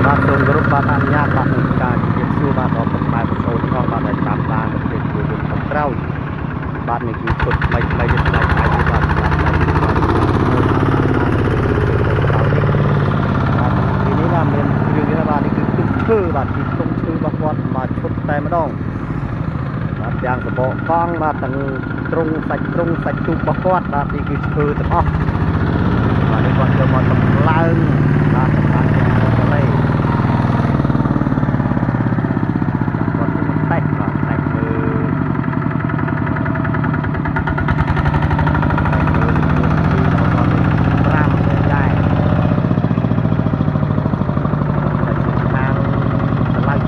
បាទសូមគោរពបាទអនុញ្ញាតបាទនឹងការជម្រាបសួរបាទដល់ពុកម៉ែបងប្អូនផងបាទដែលតាមដានប្រទេសជួយយើងខាងក្រោយបាទនេះគឺឈុតថ្មីៗនេះថ្លៃៗនេះបាទសម្រាប់ដៃគូបាទទីនេះបាទមានគ្រឿងនេះបាទនេះគឺទុកឈើបាទទីទុកឈើរបស់គាត់មកឈុតតែម្ដងបាទទាំងសបកកង់បាទទាំងទ្រុងសាច់ទូករបស់គាត់បាទនេះគឺឈើទាំងអស់បាទនេះគាត់យកមកតម្លើងបាទសម្រាប់ទាំងអស់ទៅតែបាទតែមើល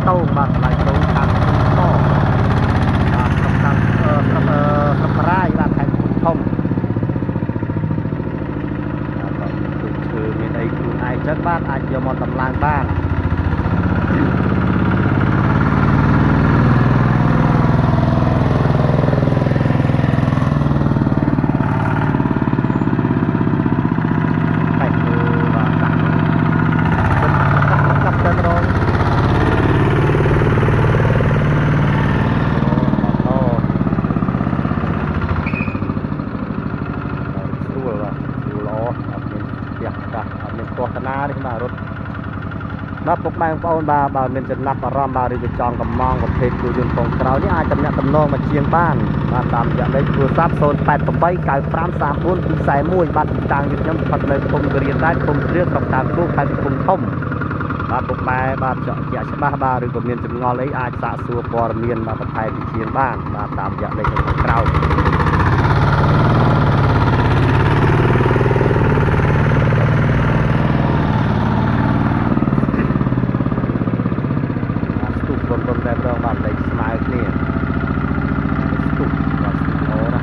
តោបាទថ្លៃតោខាងតបាទខាងស្រុករាយបាទខេត្តធំបាទទុកឈើមានអីខ្លួនឯងចឹងបាទអាចយកមកតម្លើងបានមានទស្សនានេះបាទរត់បាទពុកម៉ែបងប្អូនបាទមានចំណាប់អារម្មណ៍បាទឬក៏ចង់កំងប្រភេទគូយន្តពងក្រោយនេះអាចតំណាក់តំណងមកជាងបានបាទតាមរយៈលេខទូរស័ព្ទ088953441បាទទីតាំងយើងខ្ញុំស្ថិតនៅភូមិគរៀនដែរភូមិគ្រាស្រុកតាមគូខេត្តកំពង់ធំបាទពុកម៉ែបាទជាក់ច្បាស់បាទឬក៏មានចម្ងល់អីអាចសាកសួរព័ត៌មានបាទបន្ថែមពីជាងបានបាទតាមរយៈលេខខាងក្រោយតែម្ដងបាទលេខស្មើគ្នាស្ទុកបាទអូណា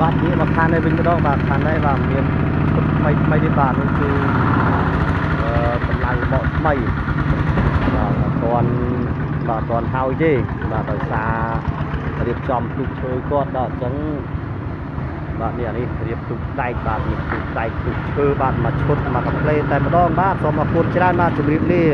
បាទនេះមកខាងនេះវិញម្ដងបាទខាងនេះបាទមានថ្មីនេះបាទនោះគឺកម្លាំងបកថ្មីបាទអត់ទាន់ហើយទេបាទដោយសាររៀបចំទូកឈើគាត់ដល់អញ្ចឹងបាទនេះអានេះរៀបទូកដែកបាទនេះទូកដែកទូកឈើបាទមកឈុតមកកំ pl តែម្ដងបាទសូមអរគុណច្រើនបាទជម្រាបលា